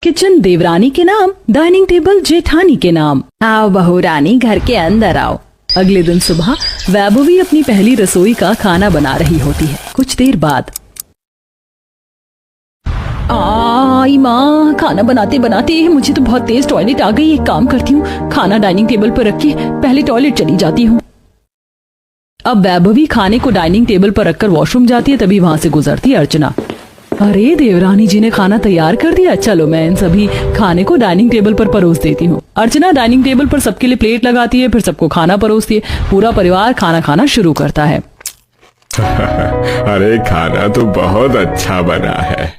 Kitchen देवरानी के नाम, डाइनिंग टेबल जेठानी के नाम। आओ बहू रानी, घर के अंदर आओ। अगले दिन सुबह वैभवी अपनी पहली रसोई का खाना बना रही होती है। कुछ देर बाद आई माँ, खाना बनाते बनाते मुझे तो बहुत तेज टॉयलेट आ गई। एक काम करती हूँ, खाना डाइनिंग टेबल पर रख के पहले टॉयलेट चली जाती हूँ। अब वैभवी खाने को डाइनिंग टेबल पर रखकर वॉशरूम जाती है, तभी वहां से गुजरती है अर्चना। अरे देवरानी जी ने खाना तैयार कर दिया, चलो मैं इन सभी खाने को डाइनिंग टेबल पर परोस देती हूँ। अर्चना डाइनिंग टेबल पर सबके लिए प्लेट लगाती है, फिर सबको खाना परोसती है। पूरा परिवार खाना खाना शुरू करता है। अरे खाना तो बहुत अच्छा बना है।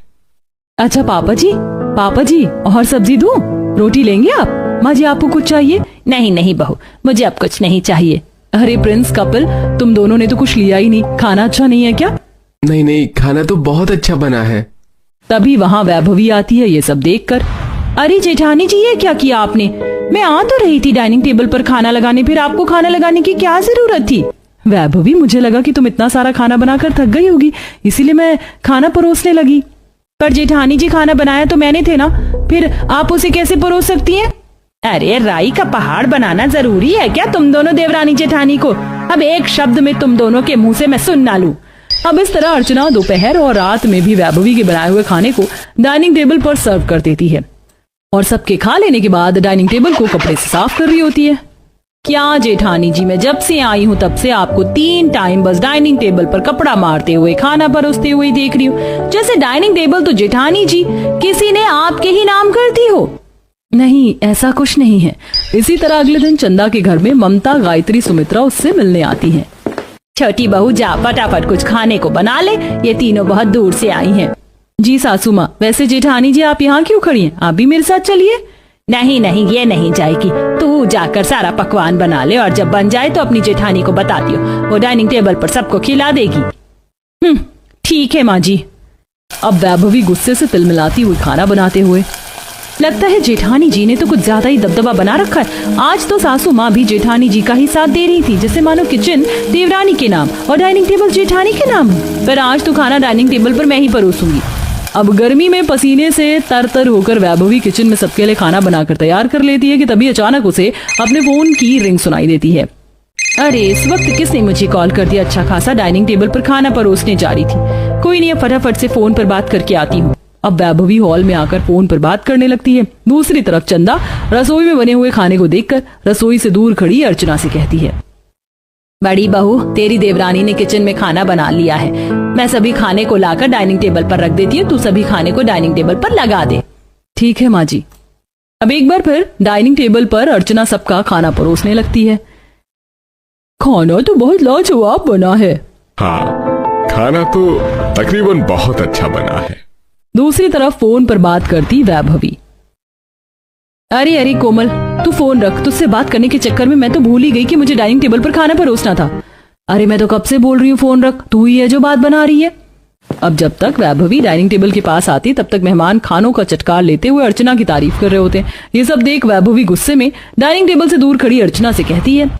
अच्छा पापा जी और सब्जी दूं? रोटी लेंगे आप? माँ जी आपको कुछ चाहिए? नहीं नहीं बहू, मुझे अब कुछ नहीं चाहिए। अरे प्रिंस कपिल, तुम दोनों ने तो कुछ लिया ही नहीं। खाना अच्छा नहीं है क्या? नहीं, खाना तो बहुत अच्छा बना है। तभी वहाँ वैभवी आती है ये सब देखकर। अरे जेठानी जी, ये क्या किया आपने? मैं आ तो रही थी डाइनिंग टेबल पर खाना लगाने, फिर आपको खाना लगाने की क्या जरूरत थी? वैभवी, मुझे लगा कि तुम इतना सारा खाना बनाकर थक गई होगी, इसीलिए मैं खाना परोसने लगी। पर जेठानी जी, खाना बनाया तो मैंने थे ना, फिर आप उसे कैसे परोस सकती हैं? अरे राई का पहाड़ बनाना जरूरी है क्या तुम दोनों देवरानी जेठानी को? अब एक शब्द में तुम दोनों के मुंह से मैं सुन ना लूं। अब इस तरह अर्चना दोपहर और रात में भी वैभवी के बनाए हुए खाने को डाइनिंग टेबल पर सर्व कर देती है और सबके खा लेने के बाद डाइनिंग टेबल को कपड़े से साफ कर रही होती है। क्या जेठानी जी, मैं जब से आई हूँ तब से आपको 3 टाइम बस डाइनिंग टेबल पर कपड़ा मारते हुए, खाना परोसते हुए देख रही हूँ। जैसे डाइनिंग टेबल तो जेठानी जी किसी ने आपके ही नाम कर दी हो। नहीं, ऐसा कुछ नहीं है। इसी तरह अगले दिन चंदा के घर में ममता, गायत्री, सुमित्रा उससे मिलने आती हैं। छोटी बहू, जा फटाफट कुछ खाने को बना ले, ये तीनों बहुत दूर से आई हैं। जी सासू माँ, वैसे जेठानी जी आप यहाँ क्यों खड़ी हैं? आप भी मेरे साथ चलिए। नहीं नहीं, ये नहीं जाएगी। तू जाकर सारा पकवान बना ले और जब बन जाए तो अपनी जेठानी को बता दियो, वो डाइनिंग टेबल पर सबको खिला देगी। ठीक है माँ जी। अब वैभवी गुस्से से तिलमिलाती हुई खाना बनाते हुए, लगता है जेठानी जी ने तो कुछ ज्यादा ही दबदबा बना रखा है। आज तो सासू माँ भी जेठानी जी का ही साथ दे रही थी, जैसे मानो किचन देवरानी के नाम और डाइनिंग टेबल जेठानी के नाम। पर आज तो खाना डाइनिंग टेबल पर मैं ही परोसूंगी। अब गर्मी में पसीने से तरतर होकर वैभवी किचन में सबके लिए खाना बनाकर तैयार कर लेती है कि तभी अचानक उसे अपने फोन की रिंग सुनाई देती है। अरे इस वक्त किसने मुझे कॉल कर दिया? अच्छा खासा डाइनिंग टेबल पर खाना परोसने जा रही थी। कोई नहीं, फटाफट से फोन पर बात करके आती हूँ। अब वैभवी हॉल में आकर फोन पर बात करने लगती है। दूसरी तरफ चंदा रसोई में बने हुए खाने को देखकर रसोई से दूर खड़ी अर्चना से कहती है, बड़ी बहू, तेरी देवरानी ने किचन में खाना बना लिया है। मैं सभी खाने को लाकर डाइनिंग टेबल पर रख देती हूँ, तू सभी खाने को डाइनिंग टेबल पर लगा दे। ठीक है माँ जी। अब एक बार फिर डाइनिंग टेबल पर अर्चना सबका खाना परोसने लगती है। खाना तो बहुत लाजवाब बना है। हाँ, खाना तो तकरीबन बहुत अच्छा बना है। दूसरी तरफ फोन पर बात करती वैभवी। अरे कोमल, तू फोन रख। तुझसे बात करने के चक्कर में मैं तो भूल ही गई कि मुझे डाइनिंग टेबल पर खाना परोसना था। अरे मैं तो कब से बोल रही हूँ फोन रख, तू ही है जो बात बना रही है। अब जब तक वैभवी डाइनिंग टेबल के पास आती तब तक मेहमान खानों का चटकार लेते हुए अर्चना की तारीफ कर रहे होते। ये सब देख वैभवी गुस्से में डाइनिंग टेबल से दूर खड़ी अर्चना से कहती है,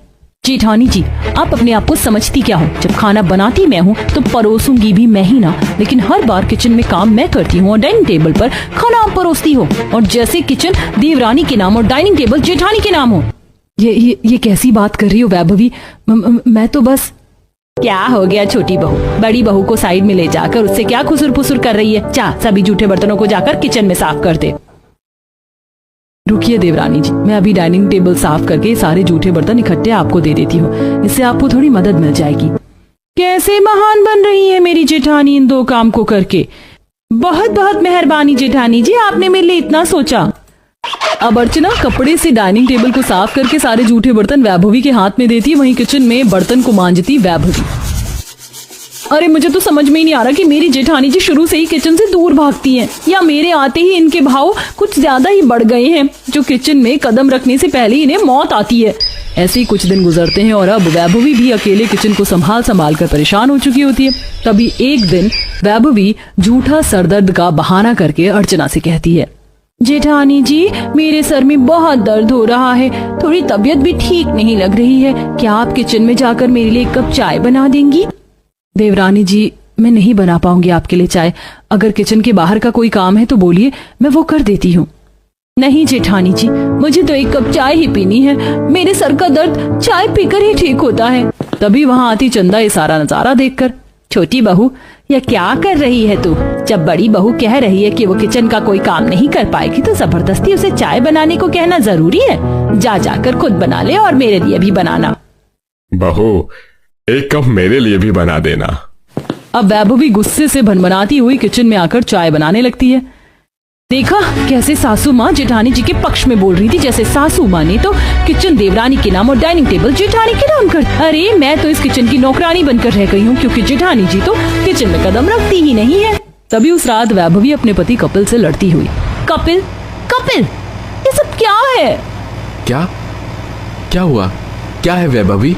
जेठानी जी, आप अपने आप को समझती क्या हो? जब खाना बनाती मैं हूँ तो परोसूंगी भी मैं ही ना, लेकिन हर बार किचन में काम मैं करती हूँ और डाइनिंग टेबल पर खाना आप परोसती हो, और जैसे किचन देवरानी के नाम और डाइनिंग टेबल जेठानी के नाम हो। ये कैसी बात कर रही हो वैभवी? मैं तो बस। क्या हो गया छोटी बहू? बड़ी बहू को साइड में ले जाकर उससे क्या खुसुर फुसुर कर रही है? जा सभी जूठे बर्तनों को जाकर किचन में साफ कर दे। रुकिए देवरानी जी, मैं अभी डाइनिंग टेबल साफ करके सारे जूठे बर्तन इकट्ठे आपको दे देती हूँ, इससे आपको थोड़ी मदद मिल जाएगी। कैसे महान बन रही है मेरी जेठानी इन 2 काम को करके। बहुत बहुत मेहरबानी जेठानी जी, आपने मेरे लिए इतना सोचा। अब अर्चना कपड़े से डाइनिंग टेबल को साफ करके सारे जूठे बर्तन वैभवी के हाथ में देती है, वहीं किचन में बर्तन को मांजती वैभवी। अरे मुझे तो समझ में ही नहीं आ रहा कि मेरी जेठानी जी शुरू से ही किचन से दूर भागती हैं, या मेरे आते ही इनके भाव कुछ ज्यादा ही बढ़ गए हैं, जो किचन में कदम रखने से पहले इन्हें मौत आती है। ऐसे ही कुछ दिन गुजरते हैं और अब वैभवी भी अकेले किचन को संभाल कर परेशान हो चुकी होती है। तभी एक दिन वैभवी झूठा सरदर्द का बहाना करके अर्चना से कहती है, जेठानी जी, मेरे सर में बहुत दर्द हो रहा है, थोड़ी तबीयत भी ठीक नहीं लग रही है, क्या आप किचन में जाकर मेरे लिए 1 कप चाय बना देंगी? देवरानी जी, मैं नहीं बना पाऊंगी आपके लिए चाय। अगर किचन के बाहर का कोई काम है तो बोलिए, मैं वो कर देती हूँ। नहीं जेठानी जी, मुझे तो एक कप चाय ही पीनी है। मेरे सर का दर्द चाय पीकर ही ठीक होता है। तभी वहाँ आती चंदा ये सारा नजारा देखकर, छोटी बहू यह क्या कर रही है तू? जब बड़ी बहू कह रही है कि वो किचन का कोई काम नहीं कर पाएगी तो जबरदस्ती उसे चाय बनाने को कहना जरूरी है? जा जाकर खुद बना ले और मेरे लिए भी बनाना। बहू, एक कप मेरे लिए भी बना देना। अब वैभवी गुस्से से भनभनाती हुई किचन में आकर चाय बनाने लगती है। देखा कैसे सासू माँ जेठानी जी के पक्ष में बोल रही थी, जैसे सासू माँ ने तो किचन देवरानी के नाम और डाइनिंग टेबल जेठानी के नाम कर। अरे मैं तो इस किचन की नौकरानी बनकर रह गई हूँ, क्योंकि जेठानी जी तो किचन में कदम रखती ही नहीं है। तभी उस रात वैभवी अपने पति कपिल से लड़ती हुई, कपिल कपिल ये सब क्या है? क्या हुआ? क्या है वैभवी?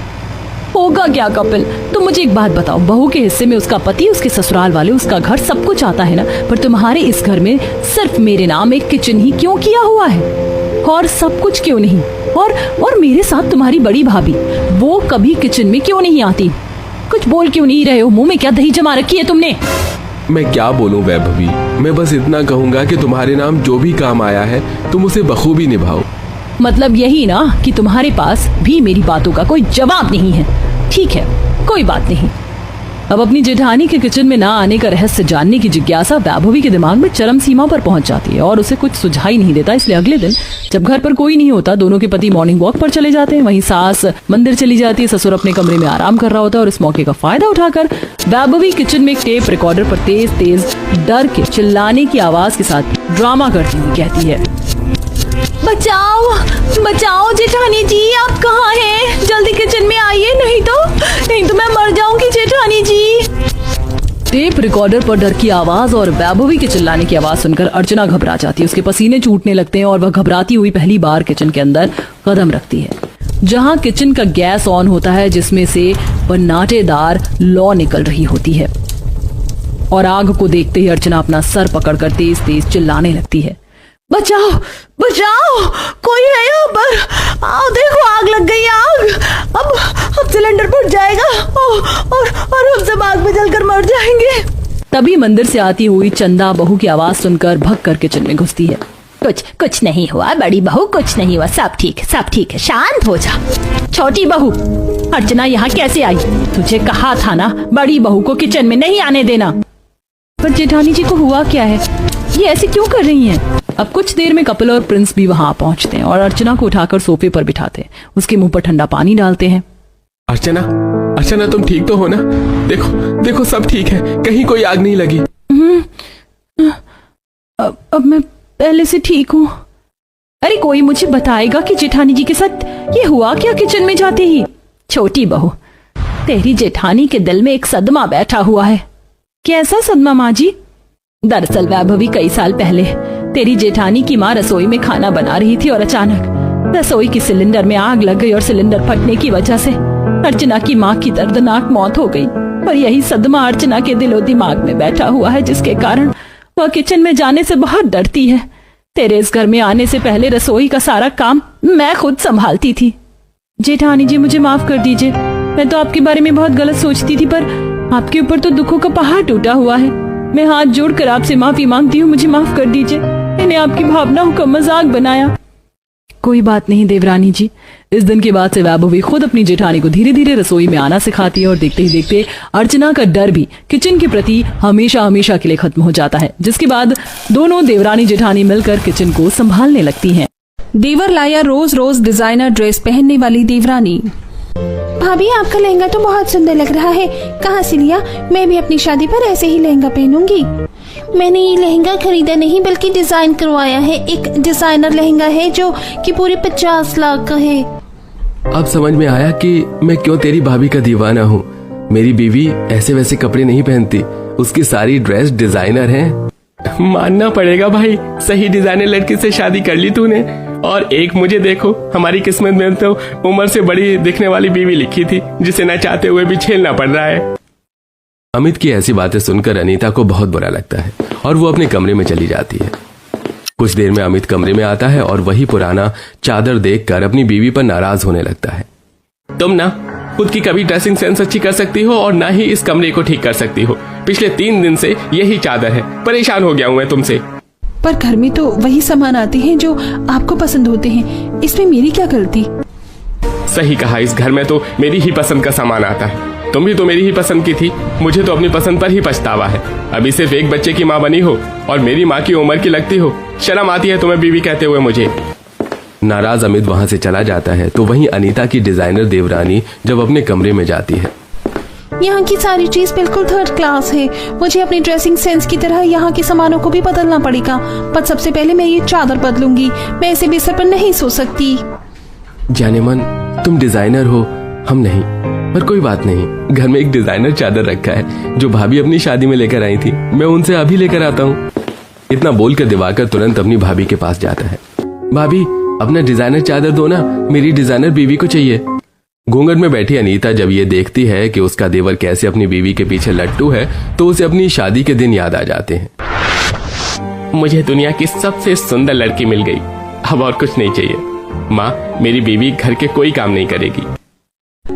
होगा क्या कपिल, तुम मुझे एक बात बताओ। बहू के हिस्से में उसका पति, उसके ससुराल वाले, उसका घर सब कुछ आता है ना, पर तुम्हारे इस घर में सिर्फ मेरे नाम एक किचन ही क्यों किया हुआ है? और सब कुछ क्यों नहीं? और मेरे साथ तुम्हारी बड़ी भाभी, वो कभी किचन में क्यों नहीं आती? कुछ बोल क्यों नहीं रहे हो? मुंह में क्या दही जमा रखी है तुमने? मैं क्या बोलूं वैभवी, मैं बस इतना कहूंगा कि तुम्हारे नाम जो भी काम आया है तुम उसे बखूबी निभाओ। मतलब यही ना कि तुम्हारे पास भी मेरी बातों का कोई जवाब नहीं है। ठीक है, कोई बात नहीं। अब अपनी जेठानी के किचन में ना आने का रहस्य जानने की जिज्ञासा वैभवी के दिमाग में चरम सीमा पर पहुंच जाती है और उसे कुछ सुझाई नहीं देता। इसलिए अगले दिन जब घर पर कोई नहीं होता, दोनों के पति मॉर्निंग वॉक पर चले जाते हैं, वहीं सास मंदिर चली जाती है, ससुर अपने कमरे में आराम कर रहा होता है। और इस मौके का फायदा उठाकर वैभवी किचन में एक टेप रिकॉर्डर पर तेज तेज डर के चिल्लाने की आवाज के साथ ड्रामा करती हुई कहती है, बचाओ बचाओ जेठानी जी, आप कहाँ हैं? जल्दी किचन में आइए, नहीं तो मैं मर जाऊंगी जेठानी जी। टेप रिकॉर्डर पर डर की आवाज और वैभवी के चिल्लाने की आवाज सुनकर अर्चना घबरा जाती है। उसके पसीने छूटने लगते हैं और वह घबराती हुई पहली बार किचन के अंदर कदम रखती है, जहां किचन का गैस ऑन होता है, जिसमें से पन्नाटेदार लौ निकल रही होती है। और आग को देखते ही अर्चना अपना सर पकड़कर तेज तेज चिल्लाने लगती है, बचाओ बचाओ, कोई है यहाँ पर? आओ देखो, आग लग गई, आग। अब सिलेंडर फट जाएगा और हम सब आग में जलकर मर जाएंगे। तभी मंदिर से आती हुई चंदा बहू की आवाज सुनकर भग कर किचन में घुसती है। कुछ नहीं हुआ बड़ी बहू, कुछ नहीं हुआ, सब ठीक है, शांत हो जा। छोटी बहू, अर्चना यहाँ कैसे आई? तुझे कहा था ना बड़ी बहू को किचन में नहीं आने देना। पर जेठानी जी को हुआ क्या है? ये ऐसे क्यों कर रही हैं? अब कुछ देर में कपिल और प्रिंस भी वहां पहुंचते हैं और अर्चना को उठाकर सोफे पर बिठाते हैं, उसके मुंह पर ठंडा पानी डालते हैं। अर्चना तुम ठीक तो हो ना? देखो सब ठीक है, कहीं कोई आग नहीं लगी। अब मैं पहले से ठीक हूँ। अरे कोई मुझे बताएगा कि जेठानी जी के साथ ये हुआ क्या किचन में जाते ही? छोटी बहू, तेरी जेठानी के दिल में एक सदमा बैठा हुआ है। कैसा सदमा माँ जी? दरअसल वैभवी कई साल पहले तेरी जेठानी की माँ रसोई में खाना बना रही थी और अचानक रसोई की सिलेंडर में आग लग गई और सिलेंडर फटने की वजह से अर्चना की माँ की दर्दनाक मौत हो गई। और यही सदमा अर्चना के दिलो दिमाग में बैठा हुआ है, जिसके कारण वह किचन में जाने से बहुत डरती है। तेरे इस घर में आने से पहले रसोई का सारा काम मैं खुद संभालती थी। जेठानी जी मुझे माफ कर दीजिए, मैं तो आपके बारे में बहुत गलत सोचती थी, पर आपके ऊपर तो दुखों का पहाड़ टूटा हुआ है। मैं हाथ जोड़कर आपसे माफी मांगती हूँ, मुझे माफ कर दीजिए। मैंने आपकी भावनाओं का मजाक बनाया। कोई बात नहीं देवरानी जी। इस दिन के बाद से वैभवी खुद अपनी जेठानी को धीरे धीरे रसोई में आना सिखाती है और देखते ही देखते अर्चना का डर भी किचन के प्रति हमेशा हमेशा के लिए खत्म हो जाता है, जिसके बाद दोनों देवरानी जेठानी मिलकर किचन को संभालने लगती हैं। देवर लाया रोज रोज डिजाइनर ड्रेस पहनने वाली देवरानी। भाभी आपका लहंगा तो बहुत सुंदर लग रहा है, कहाँ से लिया? मैं भी अपनी शादी पर ऐसे ही लहंगा पहनूंगी। मैंने ये लहंगा खरीदा नहीं बल्कि डिजाइन करवाया है। एक डिजाइनर लहंगा है जो कि पूरे 50 लाख का है। अब समझ में आया कि मैं क्यों तेरी भाभी का दीवाना हूँ। मेरी बीवी ऐसे वैसे कपड़े नहीं पहनती, उसकी सारी ड्रेस डिजाइनर है। मानना पड़ेगा भाई, सही डिजाइनर लड़की से शादी कर ली तूने। और एक मुझे देखो, हमारी किस्मत में तो उम्र से बड़ी दिखने वाली बीवी लिखी थी, जिसे न चाहते हुए भी झेलना पड़ रहा है। अमित की ऐसी बातें सुनकर अनीता को बहुत बुरा लगता है और वो अपने कमरे में चली जाती है। कुछ देर में अमित कमरे में आता है और वही पुराना चादर देखकर अपनी बीवी पर नाराज होने लगता है। तुम ना खुद की कभी ड्रेसिंग सेंस अच्छी कर सकती हो और ना ही इस कमरे को ठीक कर सकती हो। पिछले 3 दिन से यही चादर है, परेशान हो गया हूं मैं तुमसे। पर घर में तो वही सामान आते हैं जो आपको पसंद होते हैं, इसमें मेरी क्या गलती। सही कहा, इस घर में तो मेरी ही पसंद का सामान आता है। तुम भी तो मेरी ही पसंद की थी, मुझे तो अपनी पसंद पर ही पछतावा है। अभी सिर्फ एक बच्चे की माँ बनी हो और मेरी माँ की उम्र की लगती हो। शर्म आती है तुम्हें बीवी कहते हुए मुझे। नाराज अमित वहां से चला जाता है तो वहीं अनीता की डिजाइनर देवरानी जब अपने कमरे में जाती है। यहाँ की सारी चीज बिल्कुल थर्ड क्लास है। मुझे अपनी ड्रेसिंग सेंस की तरह यहाँ के सामानों को भी बदलना पड़ेगा। पर सबसे पहले मैं ये चादर बदलूंगी। मैं ऐसे बिस्तर पर नहीं सो सकती। जाने मन, तुम डिजाइनर हो, हम नहीं, पर कोई बात नहीं। घर में एक डिजाइनर चादर रखा है जो भाभी अपनी शादी में लेकर आई थी, मैं उनसे अभी लेकर आता हूँ। इतना बोलकर दिवाकर तुरंत अपनी भाभी के पास जाता है। भाभी, अपना डिजाइनर चादर दो ना, मेरी डिजाइनर बीवी को चाहिए। घूंघट में बैठी अनीता जब ये देखती है कि उसका देवर कैसे अपनी बीवी के पीछे लट्टू है तो उसे अपनी शादी के दिन याद आ जाते हैं। मुझे दुनिया की सबसे सुंदर लड़की मिल गई, अब और कुछ नहीं चाहिए। माँ, मेरी बीवी घर के कोई काम नहीं करेगी।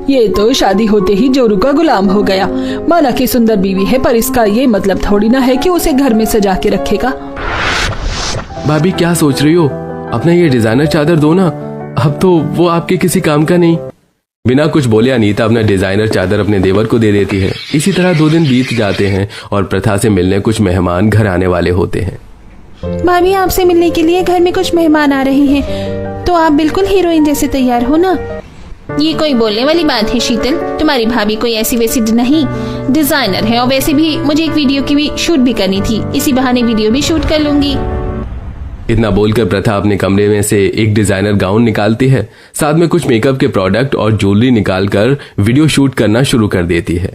ये तो शादी होते ही जोरू का गुलाम हो गया। माना की सुंदर बीवी है, पर इसका ये मतलब थोड़ी ना है कि उसे घर में सजा के रखेगा। भाभी, क्या सोच रही हो? अपना ये डिजाइनर चादर दो ना, अब तो वो आपके किसी काम का नहीं। बिना कुछ बोले अनीता अपना डिजाइनर चादर अपने देवर को दे देती है। इसी तरह 2 दिन बीत जाते हैं और प्रथा से मिलने कुछ मेहमान घर आने वाले होते हैं। भाभी, आपसे मिलने के लिए घर में कुछ मेहमान आ रहे हैं, तो आप बिल्कुल हीरोइन जैसे तैयार हो ना। ये कोई बोलने वाली बात है शीतल? तुम्हारी भाभी कोई ऐसी वैसी नहीं, डिजाइनर है। और वैसे भी मुझे एक वीडियो की भी शूट भी करनी थी, इसी बहाने वीडियो भी शूट कर लूंगी। इतना बोलकर प्रथा अपने कमरे में से एक डिजाइनर गाउन निकालती है, साथ में कुछ मेकअप के प्रोडक्ट और ज्वेलरी निकालकर वीडियो शूट करना शुरू कर देती है।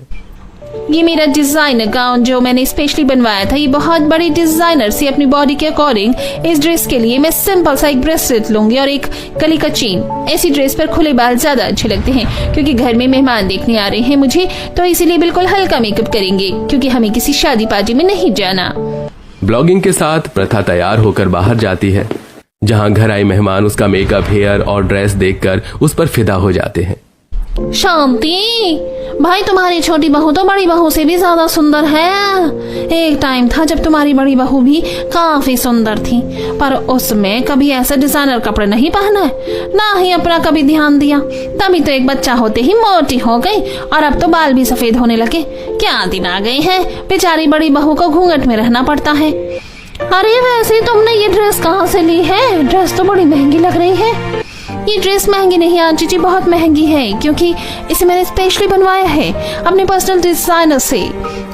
ये मेरा डिजाइनर गाउन जो मैंने स्पेशली बनवाया था, ये बहुत बड़ी डिजाइनर से अपनी बॉडी के अकॉर्डिंग। इस ड्रेस के लिए मैं सिंपल सा एक ब्रेसलेट लूंगी और एक कली का चेन। ऐसी ड्रेस पर खुले बाल ज्यादा अच्छे लगते हैं, क्योंकि घर में मेहमान देखने आ रहे हैं मुझे, तो इसीलिए बिल्कुल हल्का मेकअप करेंगे, क्योंकि हमें किसी शादी पार्टी में नहीं जाना। ब्लॉगिंग के साथ प्रथा तैयार होकर बाहर जाती है, जहां घर आए मेहमान उसका मेकअप, हेयर और ड्रेस देखकर उस पर फिदा हो जाते हैं। शांति भाई, तुम्हारी छोटी बहू तो बड़ी बहू से भी ज्यादा सुंदर है। एक टाइम था जब तुम्हारी बड़ी बहू भी काफी सुंदर थी, पर उसमें कभी ऐसा डिजाइनर कपड़े नहीं पहना है, ना ही अपना कभी ध्यान दिया। तभी तो एक बच्चा होते ही मोटी हो गई और अब तो बाल भी सफेद होने लगे। क्या दिन आ गए हैं, बेचारी बड़ी बहू को घूंघट में रहना पड़ता है। अरे वैसे तुमने ये ड्रेस कहाँ से ली है? ड्रेस तो बड़ी महंगी लग रही है। ये ड्रेस महंगी नहीं आंटी जी, बहुत महंगी है, क्योंकि इसे मैंने स्पेशली बनवाया है अपने पर्सनल डिजाइनर से।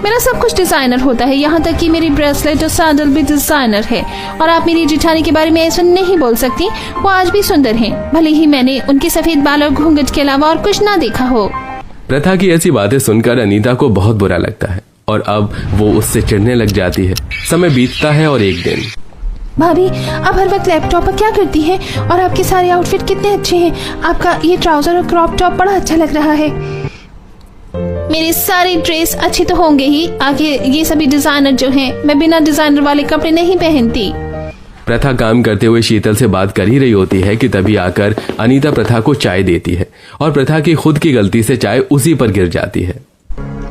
मेरा सब कुछ डिजाइनर होता है, यहाँ तक कि मेरी ब्रेसलेट और सैंडल भी डिजाइनर है। और आप मेरी जिठानी के बारे में ऐसा नहीं बोल सकती, वो आज भी सुंदर हैं, भले ही मैंने उनके सफेद बाल और घूंघट के अलावा और कुछ ना देखा हो। प्रथा की ऐसी बातें सुनकर अनीता को बहुत बुरा लगता है और अब वो उससे चिढ़ने लग जाती है। समय बीतता है और एक दिन। भाभी, आप हर वक्त लैपटॉप पर क्या करती हैं? और आपके सारे आउटफिट कितने अच्छे हैं। आपका ये ट्राउजर और क्रॉप टॉप बड़ा अच्छा लग रहा है। मेरे सारे ड्रेस अच्छे तो होंगे ही, आगे ये सभी डिजाइनर जो हैं, मैं बिना डिजाइनर वाले कपड़े नहीं पहनती। प्रथा काम करते हुए शीतल से बात कर ही रही होती है कि तभी आकर अनीता प्रथा को चाय देती है और प्रथा की खुद की गलती से चाय उसी पर गिर जाती है।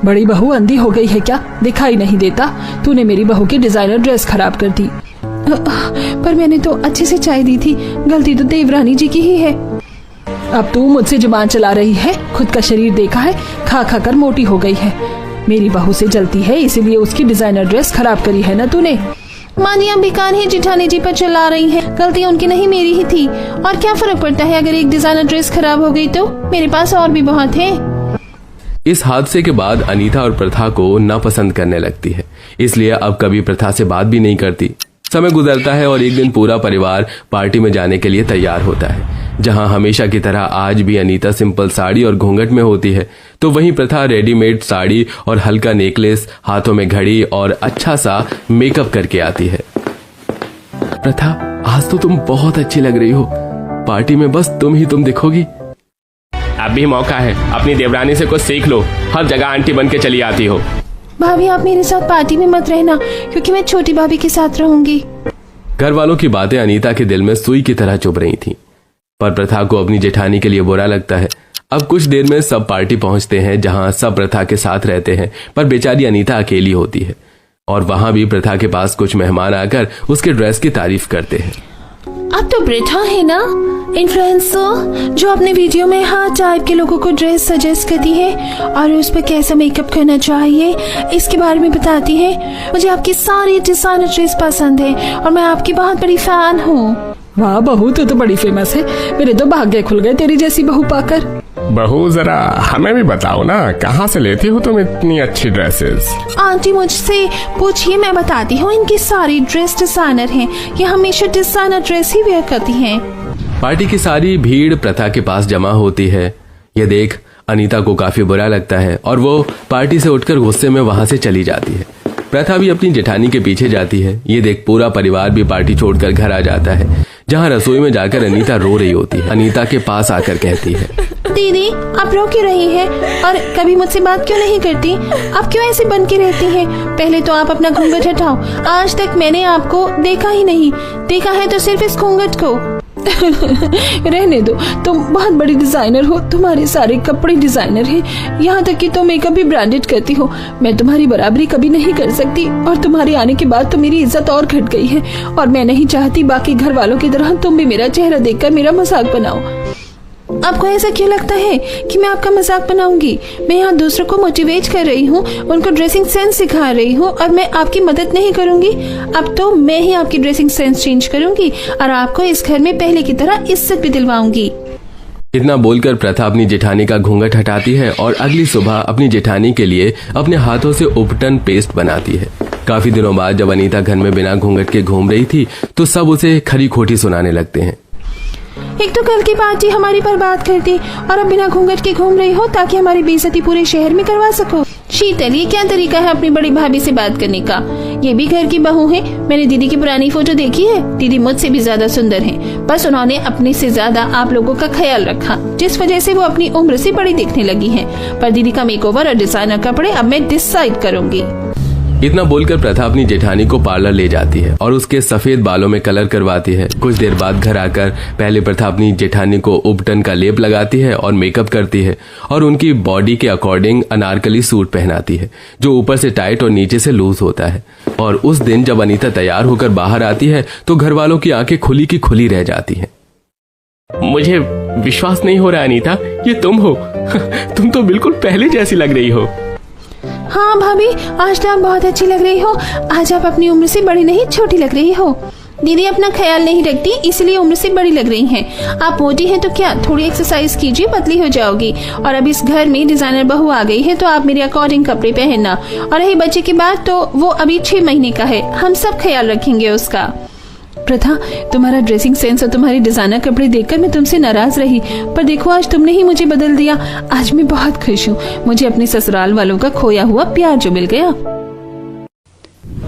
बड़ी बहू अंधी हो गई है क्या? दिखाई नहीं देता? तूने मेरी बहू की डिजाइनर ड्रेस खराब कर दी। पर मैंने तो अच्छे से चाय दी थी, गलती तो देवरानी जी की ही है। अब तू मुझसे जुबान चला रही है? खुद का शरीर देखा है, खा खा कर मोटी हो गई है। मेरी बहू से जलती है, इसीलिए उसकी डिजाइनर ड्रेस खराब करी है ना तूने। माँ जी, हम बेकार ही जिठानी जी पर चला रही हैं, गलती उनकी नहीं मेरी ही थी। और क्या फर्क पड़ता है अगर एक डिजाइनर ड्रेस खराब हो गई तो? मेरे पास और भी बहुत है। इस हादसे के बाद अनीता और प्रथा को नापसंद करने लगती है, इसलिए अब कभी प्रथा से बात भी नहीं करती। समय गुजरता है और एक दिन पूरा परिवार पार्टी में जाने के लिए तैयार होता है, जहां हमेशा की तरह आज भी अनीता सिंपल साड़ी और घूंघट में होती है, तो वहीं प्रथा रेडीमेड साड़ी और हल्का नेकलेस, हाथों में घड़ी और अच्छा सा मेकअप करके आती है। प्रथा, आज तो तुम बहुत अच्छी लग रही हो, पार्टी में बस तुम ही तुम दिखोगी। अभी मौका है, अपनी देवरानी से कुछ सीख लो, हर जगह आंटी बन के चली आती हो। भाभी, आप मेरे साथ पार्टी में मत रहना, क्योंकि मैं छोटी भाभी के साथ रहूंगी। घर वालों की बातें अनीता के दिल में सुई की तरह चुभ रही थीं, पर प्रथा को अपनी जेठानी के लिए बुरा लगता है। अब कुछ देर में सब पार्टी पहुंचते हैं, जहां सब प्रथा के साथ रहते हैं, पर बेचारी अनीता अकेली होती है। और वहां भी प्रथा के पास कुछ मेहमान आकर उसके ड्रेस की तारीफ करते हैं। आप तो प्रथा है ना, इन्फ्लुएंसर जो अपने वीडियो में हर टाइप के लोगों को ड्रेस सजेस्ट करती है और उस पर कैसा मेकअप करना चाहिए इसके बारे में बताती है। मुझे आपकी सारी डिजाइनर ड्रेस पसंद है और मैं आपकी बहुत बड़ी फैन हूँ। वाह बहू, तू तो बड़ी फेमस है। मेरे तो भाग्य खुल गए तेरी जैसी बहू पाकर। बहू जरा हमें भी बताओ ना, कहाँ से लेती हो तुम इतनी अच्छी ड्रेसेस? आंटी मुझसे पूछिए, मैं बताती हूँ। इनकी सारी ड्रेस डिजाइनर हैं, ये हमेशा डिजाइनर ड्रेस ही वेयर करती हैं। पार्टी की सारी भीड़ प्रथा के पास जमा होती है। यह देख अनीता को काफी बुरा लगता है और वो पार्टी से उठकर गुस्से में वहां से चली जाती है। प्रथा भी अपनी जेठानी के पीछे जाती है। ये देख पूरा परिवार भी पार्टी छोड़कर घर आ जाता है, जहाँ रसोई में जाकर अनीता रो रही होती है। अनीता के पास आकर कहती है, दीदी आप रो क्यों रही हैं और कभी मुझसे बात क्यों नहीं करती? आप क्यों ऐसी बन के रहती हैं? पहले तो आप अपना घूंघट हटाओ। आज तक मैंने आपको देखा ही नहीं, देखा है तो सिर्फ इस घूंघट को। रहने दो, तुम बहुत बड़ी डिजाइनर हो, तुम्हारे सारे कपड़े डिजाइनर हैं, यहाँ तक कि तुम मेकअप भी ब्रांडेड करती हो। मैं तुम्हारी बराबरी कभी नहीं कर सकती और तुम्हारे आने के बाद तो मेरी इज्जत और घट गई है और मैं नहीं चाहती बाकी घर वालों की तरह तुम भी मेरा चेहरा देखकर मेरा मजाक बनाओ। आपको ऐसा क्यों लगता है कि मैं आपका मजाक बनाऊंगी? मैं यहाँ दूसरों को मोटिवेट कर रही हूँ, उनको ड्रेसिंग सेंस सिखा रही हूँ और मैं आपकी मदद नहीं करूंगी। अब तो मैं ही आपकी ड्रेसिंग सेंस चेंज करूंगी और आपको इस घर में पहले की तरह इज्जत भी दिलवाऊंगी। इतना बोलकर प्रथा अपनी जेठानी का घूंघट हटाती है और अगली सुबह अपनी जेठानी के लिए अपने हाथों से उपटन पेस्ट बनाती है। काफी दिनों बाद जब अनीता घर में बिना घूंघट के घूम रही थी तो सब उसे खरी खोटी सुनाने लगते हैं। एक तो कल की पार्टी हमारी बर्बाद कर दी और अब बिना घूंघट के घूम रही हो ताकि हमारी बेइज्जती पूरे शहर में करवा सको। शीतल, ये क्या तरीका है अपनी बड़ी भाभी से बात करने का? ये भी घर की बहू है। मैंने दीदी की पुरानी फोटो देखी है, दीदी मुझसे भी ज्यादा सुंदर है। बस उन्होंने अपने से ज्यादा आप लोगों का ख्याल रखा, जिस वजह से वो अपनी उम्र से बड़ी दिखने लगी है। पर दीदी का मेकओवर और डिजाइनर कपड़े अब मैं डिसाइड करूंगी। इतना बोलकर प्रथा अपनी जेठानी को पार्लर ले जाती है और उसके सफेद बालों में कलर करवाती है। कुछ देर बाद घर आकर पहले प्रथा अपनी जेठानी को उपटन का लेप लगाती है और मेकअप करती है और उनकी बॉडी के अकॉर्डिंग अनारकली सूट पहनाती है, जो ऊपर से टाइट और नीचे से लूज होता है। और उस दिन जब अनीता तैयार होकर बाहर आती है तो घर वालों की आंखें खुली की खुली रह जाती हैं। मुझे विश्वास नहीं हो रहा अनीता, ये तुम हो। तुम तो बिल्कुल पहले जैसी लग रही हो। हाँ भाभी, आज तो आप बहुत अच्छी लग रही हो। आज आप अपनी उम्र से बड़ी नहीं, छोटी लग रही हो। दीदी अपना ख्याल नहीं रखती, इसलिए उम्र से बड़ी लग रही हैं। आप मोटी हैं तो क्या, थोड़ी एक्सरसाइज कीजिए, पतली हो जाओगी। और अब इस घर में डिजाइनर बहू आ गई है तो आप मेरे अकॉर्डिंग कपड़े पहनना। और रही बच्चे की बात, तो वो अभी 6 महीने का है, हम सब ख्याल रखेंगे उसका। प्रथा, तुम्हारा ड्रेसिंग सेंस और तुम्हारे डिजाइनर कपड़े देखकर मैं तुमसे नाराज रही, पर देखो आज तुमने ही मुझे बदल दिया। आज मैं बहुत खुश हूँ, मुझे अपने ससुराल वालों का खोया हुआ प्यार जो मिल गया।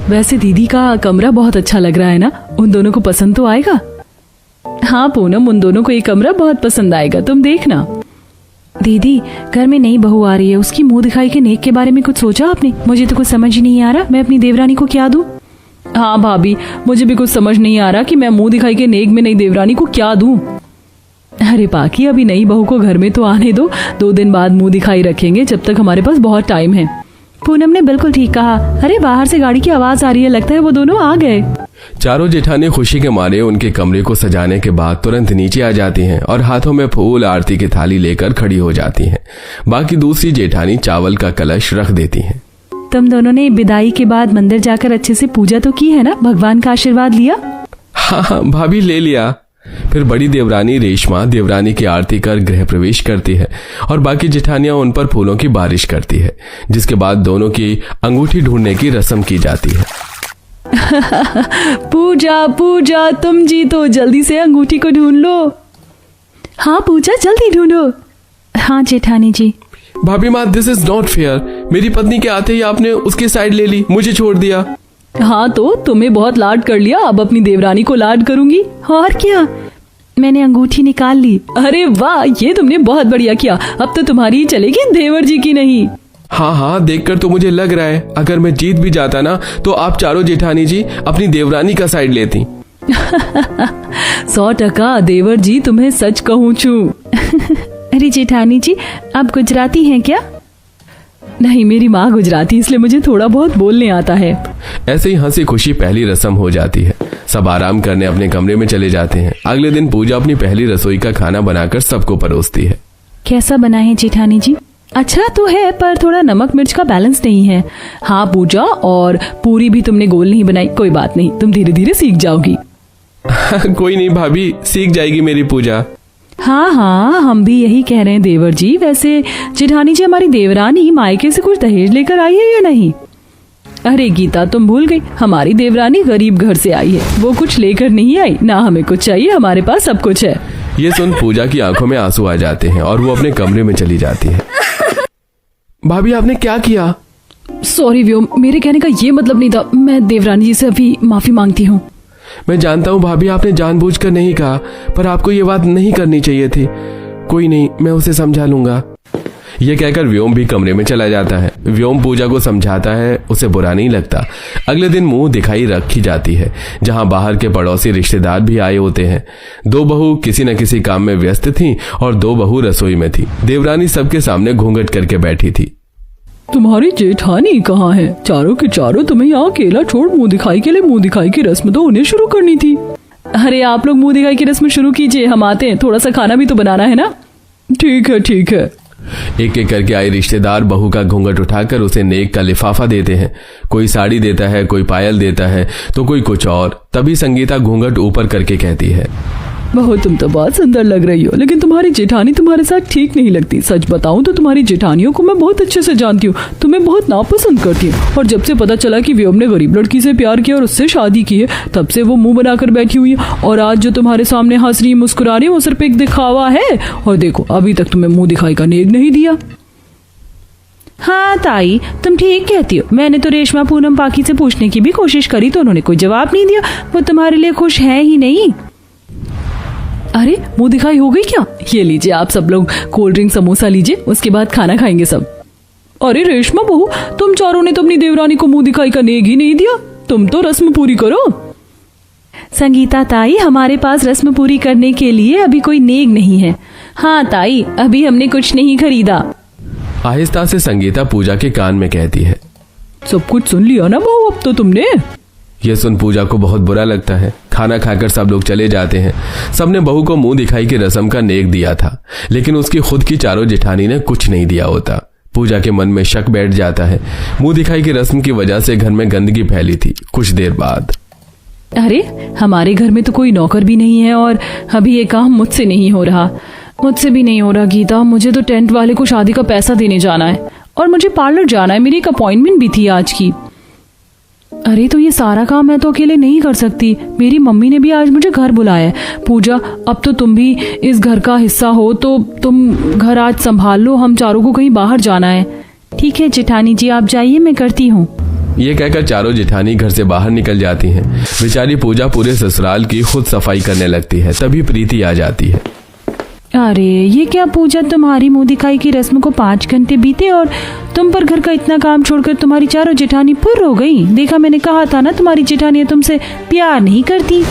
वैसे दीदी का कमरा बहुत अच्छा लग रहा है ना, उन दोनों को पसंद तो आएगा। हाँ पूनम, उन दोनों को ये कमरा बहुत पसंद आएगा, तुम देखना। दीदी, घर में नई बहू आ रही है, उसकी मुंह दिखाई के नेक के बारे में कुछ सोचा आपने? मुझे तो कुछ समझ ही नहीं आ रहा, मैं अपनी देवरानी को क्या दूं? हाँ भाभी, मुझे भी कुछ समझ नहीं आ रहा कि मैं मुंह दिखाई के नेक में नई देवरानी को क्या दूं। अरे बाकी अभी नई बहू को घर में तो आने दो, 2 दिन बाद मुंह दिखाई रखेंगे, जब तक हमारे पास बहुत टाइम है। पूनम ने बिल्कुल ठीक कहा। अरे बाहर से गाड़ी की आवाज आ रही है, लगता है वो दोनों आ गए। चारों जेठानी खुशी के मारे उनके कमरे को सजाने के बाद तुरंत नीचे आ जाती हैं और हाथों में फूल आरती की थाली लेकर खड़ी हो जाती हैं। बाकी दूसरी जेठानी चावल का कलश रख देती हैं। तुम दोनों ने विदाई के बाद मंदिर जाकर अच्छे से पूजा तो की है ना? भगवान का आशीर्वाद लिया? हाँ भाभी, ले लिया। फिर बड़ी देवरानी रेशमा देवरानी की आरती कर गृह प्रवेश करती है और बाकी जेठानियां उन पर फूलों की बारिश करती है, जिसके बाद दोनों की अंगूठी ढूंढने की रस्म की जाती है। पूजा पूजा, तुम जीतो, जल्दी से अंगूठी को ढूंढ लो। हाँ पूजा, जल्दी ढूंढो। हाँ जेठानी जी। भाभी माँ, दिस इज नॉट फेयर। मेरी पत्नी के आते ही आपने उसकी साइड ले ली, मुझे छोड़ दिया। हाँ तो तुम्हें बहुत लाड कर लिया, अब अपनी देवरानी को लाड करूंगी। और क्या, मैंने अंगूठी निकाल ली। अरे वाह, ये तुमने बहुत बढ़िया किया। अब तो तुम्हारी चलेगी, देवर जी की नहीं। हाँ, देखकर तो मुझे लग रहा है अगर मैं जीत भी जाता ना तो आप चारों जेठानी जी अपनी देवरानी का साइड लेती। 100% देवर जी, तुम्हें सच कहूँ छू। अरे जेठानी जी, आप गुजराती हैं क्या? नहीं, मेरी माँ गुजराती, इसलिए मुझे थोड़ा बहुत बोलने आता है। ऐसे ही हंसी खुशी पहली रस्म हो जाती है। सब आराम करने अपने कमरे में चले जाते हैं। अगले दिन पूजा अपनी पहली रसोई का खाना बनाकर सबको परोसती है। कैसा बना है जेठानी जी? अच्छा तो है, पर थोड़ा नमक मिर्च का बैलेंस नहीं है। हाँ पूजा, और पूरी भी तुमने गोल नहीं बनाई। कोई बात नहीं, तुम धीरे धीरे सीख जाओगी। कोई नहीं भाभी, सीख जाएगी मेरी पूजा। हाँ हाँ, हम भी यही कह रहे हैं देवर जी। वैसे जेठानी जी, हमारी देवरानी मायके से कुछ दहेज लेकर आई है या नहीं? अरे गीता, तुम भूल गई, हमारी देवरानी गरीब घर से आई है। वो कुछ लेकर नहीं आई, ना हमें कुछ चाहिए, हमारे पास सब कुछ है। ये सुन पूजा की आंखों में आंसू आ जाते हैं और वो अपने कमरे में चली जाती है। भाभी आपने क्या किया? सॉरी व्योम, मेरे कहने का ये मतलब नहीं था। मैं देवरानी जी से अभी माफी मांगती हूँ। मैं जानता हूँ भाभी, आपने जानबूझकर नहीं कहा, पर आपको ये बात नहीं करनी चाहिए थी। कोई नहीं, मैं उसे समझा लूंगा। ये कहकर व्योम भी कमरे में चला जाता है। व्योम पूजा को समझाता है, उसे बुरा नहीं लगता। अगले दिन मुंह दिखाई रखी जाती है, जहां बाहर के पड़ोसी रिश्तेदार भी आए होते हैं। दो बहू किसी न किसी काम में व्यस्त थीं और दो बहू रसोई में थी। देवरानी सबके सामने घूंघट करके बैठी थी। तुम्हारी जेठानी कहाँ है? चारों के चारों तुम्हें यहाँ अकेला छोड़ मुंह दिखाई के लिए मुंह दिखाई की रस्म तो उन्हें शुरू करनी थी। अरे आप लोग मुंह दिखाई की रस्म शुरू कीजिए, हम आते हैं। थोड़ा सा खाना भी तो बनाना है ना। ठीक है ठीक है। एक एक करके आए रिश्तेदार बहू का घूंघट उठाकर उसे नेक का लिफाफा देते हैं। कोई साड़ी देता है, कोई पायल देता है, तो कोई कुछ और। तभी संगीता घूंघट ऊपर करके कहती है, बहू तुम तो बहुत सुंदर लग रही हो, लेकिन तुम्हारी जेठानी तुम्हारे साथ ठीक नहीं लगती। सच बताऊं तो तुम्हारी जेठानियों को मैं बहुत अच्छे से जानती हूँ, तुम्हें बहुत नापसंद करती हूँ। और जब से पता चला कि व्योम ने गरीब लड़की से प्यार किया और उससे शादी की है, तब से वो मुंह बनाकर बैठी हुई है। और आज जो तुम्हारे सामने हंस रही मुस्कुरा रही, वो सिर्फ एक दिखावा है। और देखो, अभी तक तुम्हें मुंह दिखाई का नेक नहीं दिया। हाँ ताई, तुम ठीक कहती हो। मैंने तो रेशमा पूनम पाकी से पूछने की भी कोशिश करी, तो उन्होंने कोई जवाब नहीं दिया। वो तुम्हारे लिए खुश है ही नहीं। अरे मुंह दिखाई हो गई क्या? ये लीजिए, आप सब लोग कोल्ड ड्रिंक समोसा लीजिए, उसके बाद खाना खाएंगे सब। अरे रेशमा बहू, तुम चारों ने तो अपनी देवरानी को मुंह दिखाई का नेक ही नहीं दिया। तुम तो रस्म पूरी करो। संगीता ताई, हमारे पास रस्म पूरी करने के लिए अभी कोई नेक नहीं है। हाँ ताई, अभी हमने कुछ नहीं खरीदा। आहिस्ता से संगीता पूजा के कान में कहती है। सब कुछ सुन लिया ना बहू अब तो तुमने? ये सुन पूजा को बहुत बुरा लगता है। खाना खाकर सब लोग चले जाते हैं। सबने बहू को मुंह दिखाई की रस्म का नेक दिया था, लेकिन उसकी खुद की चारों जेठानी ने कुछ नहीं दिया होता। पूजा के मन में शक बैठ जाता है। मुंह दिखाई की रस्म की वजह से घर में गंदगी फैली थी। कुछ देर बाद, अरे हमारे घर में तो कोई नौकर भी नहीं है, और अभी ये काम मुझसे नहीं हो रहा। मुझसे भी नहीं हो रहा गीता। मुझे तो टेंट वाले को शादी का पैसा देने जाना है, और मुझे पार्लर जाना है। मेरी एक अपॉइंटमेंट भी थी आज की। अरे तो ये सारा काम मैं तो अकेले नहीं कर सकती। मेरी मम्मी ने भी आज मुझे घर बुलाया है। पूजा, अब तो तुम भी इस घर का हिस्सा हो, तो तुम घर आज संभाल लो। हम चारों को कहीं बाहर जाना है। ठीक है जेठानी जी, आप जाइए, मैं करती हूँ। ये कहकर चारों जेठानी घर से बाहर निकल जाती हैं। बेचारी पूजा पूरे ससुराल की खुद सफाई करने लगती है। तभी प्रीति आ जाती है। अरे ये क्या पूजा, तुम्हारी मुंह दिखाई की रस्म को 5 घंटे बीते और तुम पर घर का इतना काम छोड़कर तुम्हारी चारों जेठानी पुर हो गई। देखा, मैंने कहा था ना, तुम्हारी जेठानी तुमसे प्यार नहीं करती।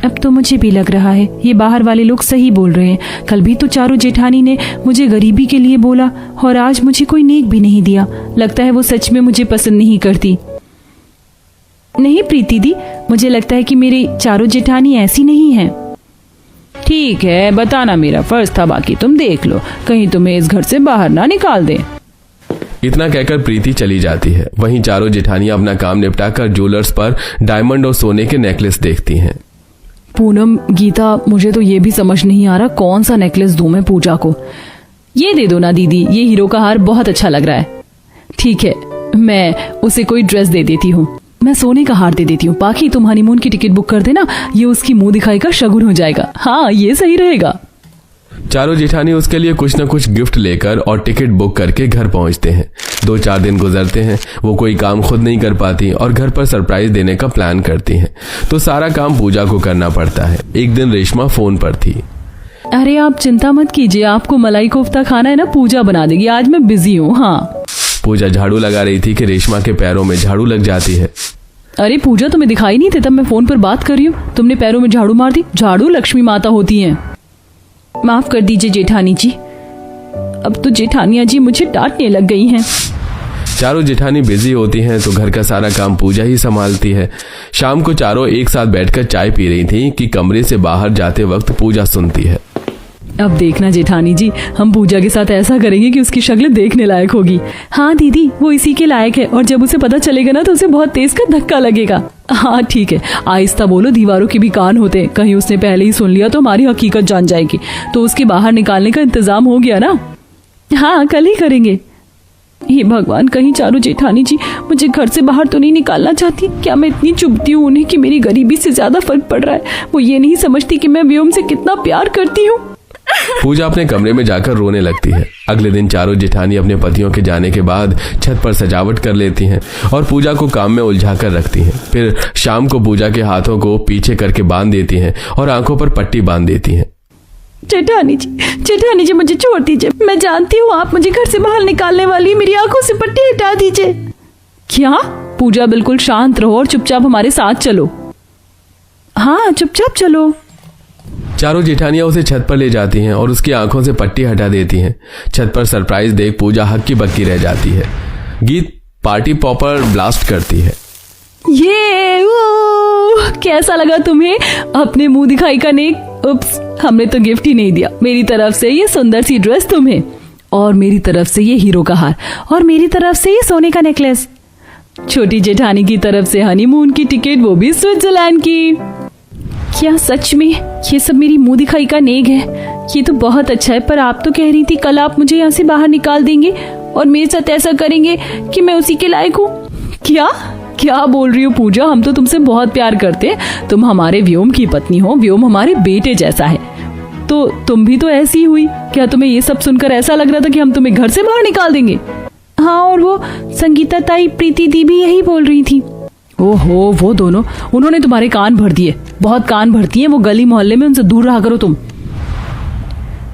अब तो मुझे भी लग रहा है ये बाहर वाले लोग सही बोल रहे हैं। कल भी तो चारों जेठानी ने मुझे गरीबी के लिए बोला, और आज मुझे कोई नेक भी नहीं दिया। लगता है वो सच में मुझे पसंद नहीं करती। नहीं प्रीति दी, मुझे लगता है कि मेरी चारों जेठानी ऐसी नहीं है। ठीक है, बताना मेरा फर्ज था, बाकी तुम देख लो, कहीं तुम्हें इस घर से बाहर ना निकाल दे। इतना कहकर प्रीति चली जाती है। वहीं चारों जेठानियां अपना काम निपटाकर ज्वेलर्स पर डायमंड और सोने के नेकलेस देखती हैं। पूनम, गीता, मुझे तो ये भी समझ नहीं आ रहा कौन सा नेकलेस दूं मैं पूजा को। ये दे दो ना दीदी, ये हीरो का हार बहुत अच्छा लग रहा है। ठीक है, मैं उसे कोई ड्रेस दे देती हूँ। मैं सोने का हार दे देती हूँ। बाकी तुम हनीमून की टिकट बुक कर देना, ये उसकी मुंह दिखाई का शगुन हो जाएगा। हाँ, ये सही रहेगा। चारों जेठानी उसके लिए कुछ न कुछ गिफ्ट लेकर और टिकट बुक करके घर पहुंचते हैं। 2-4 दिन गुजरते हैं। वो कोई काम खुद नहीं कर पाती और घर पर सरप्राइज देने का प्लान करती हैं, तो सारा काम पूजा को करना पड़ता है। एक दिन रेशमा फोन पर थी। अरे आप चिंता मत कीजिए, आपको मलाई कोफ्ता खाना है ना, पूजा बना देगी। आज मैं बिजी हूँ। हाँ। पूजा झाड़ू लगा रही थी कि रेशमा के पैरों में झाड़ू लग जाती है। अरे पूजा, तुम्हें दिखाई नहीं थे तब मैं फोन पर बात कर रही हूँ, तुमने पैरों में झाड़ू मार दी। झाड़ू लक्ष्मी माता होती हैं। माफ कर दीजिए जेठानी जी। अब तो जेठानिया जी मुझे डांटने लग गई हैं। चारों जेठानी बिजी होती हैं तो घर का सारा काम पूजा ही संभालती है। शाम को चारों एक साथ बैठकर चाय पी रही थीं कि कमरे से बाहर जाते वक्त पूजा सुनती है। अब देखना जेठानी जी, हम पूजा के साथ ऐसा करेंगे कि उसकी शक्ल देखने लायक होगी। हाँ दीदी, वो इसी के लायक है, और जब उसे पता चलेगा ना तो उसे बहुत तेज का धक्का लगेगा। हाँ ठीक है, आहिस्ता बोलो, दीवारों के भी कान होते हैं, कहीं उसने पहले ही सुन लिया तो हमारी हकीकत जान जाएगी। तो उसके बाहर निकालने का इंतजाम हो गया ना? हाँ, कल ही करेंगे। हे भगवान, कहीं चारों जेठानी जी मुझे घर से बाहर तो नहीं निकालना चाहती। क्या मैं इतनी चुभती हूँ उन्हें कि मेरी गरीबी से ज्यादा फर्क पड़ रहा है? वो ये नहीं समझती कि मैं व्योम से कितना प्यार करती हूँ। पूजा अपने कमरे में जाकर रोने लगती है। अगले दिन चारों जेठानी अपने पतियों के जाने के बाद छत पर सजावट कर लेती हैं और पूजा को काम में उलझा कर रखती हैं। फिर शाम को पूजा के हाथों को पीछे करके बांध देती हैं और आंखों पर पट्टी बांध देती हैं। जेठानी जी मुझे छोड़ दीजिए। मैं जानती हूँ आप मुझे घर से बाहर निकालने वाली, मेरी आंखों से पट्टी हटा दीजिए। क्या? पूजा, बिल्कुल शांत रहो और चुपचाप हमारे साथ चलो। हाँ, चुपचाप चलो। चारों जेठानियां उसे छत पर ले जाती हैं और उसकी आंखों से पट्टी हटा देती हैं। छत पर सरप्राइज देख पूजा हक्की बक्की रह जाती है। गीत पार्टी पॉपर ब्लास्ट करती है। ये कैसा लगा तुम्हें? अपने मुंह दिखाई का नेक। उप्स, हमने तो गिफ्ट ही नहीं दिया। मेरी तरफ से ये सुंदर सी ड्रेस तुम्हें, और मेरी तरफ से ये हीरो का हार, और मेरी तरफ से ये सोने का नेकलेस। छोटी जेठानी की तरफ से हनीमून की टिकट, वो भी स्विट्जरलैंड की। क्या सच में ये सब मेरी मुंह दिखाई का नेक है? ये तो बहुत अच्छा है, पर आप तो कह रही थी कल आप मुझे यहाँ से बाहर निकाल देंगे और मेरे साथ ऐसा करेंगे कि मैं उसी के लायक हूँ। क्या बोल रही हो पूजा? हम तो तुमसे बहुत प्यार करते हैं। तुम हमारे व्योम की पत्नी हो, व्योम हमारे बेटे जैसा है। तो तुम भी तो ऐसी हुई। क्या तुम्हें ये सब सुनकर ऐसा लग रहा था कि हम तुम्हें घर से बाहर निकाल देंगे? हाँ, और वो संगीता ताई, प्रीति दी भी यही बोल रही थी। ओहो, वो दोनों, उन्होंने तुम्हारे कान भर दिए। बहुत कान भरती हैं वो गली मोहल्ले में, उनसे दूर रहा करो तुम।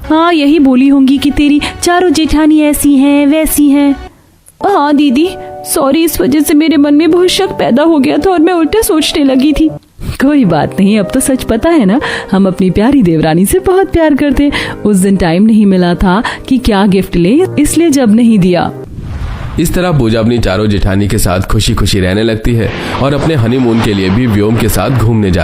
हाँ, यही बोली होंगी कि तेरी चारों जेठानी ऐसी हैं वैसी हैं। हाँ दीदी, सॉरी, इस वजह से मेरे मन में बहुत शक पैदा हो गया था और मैं उल्टा सोचने लगी थी। कोई बात नहीं, अब तो सच पता है ना, हम अपनी प्यारी देवरानी से बहुत प्यार करते। उस दिन टाइम नहीं मिला था कि क्या गिफ्ट ले, इसलिए जब नहीं दिया। इस तरह पूजा अपनी चारों जेठानी के साथ खुशी खुशी रहने लगती है और अपने हनीमून के लिए भी व्योम के साथ घूमने जाती है।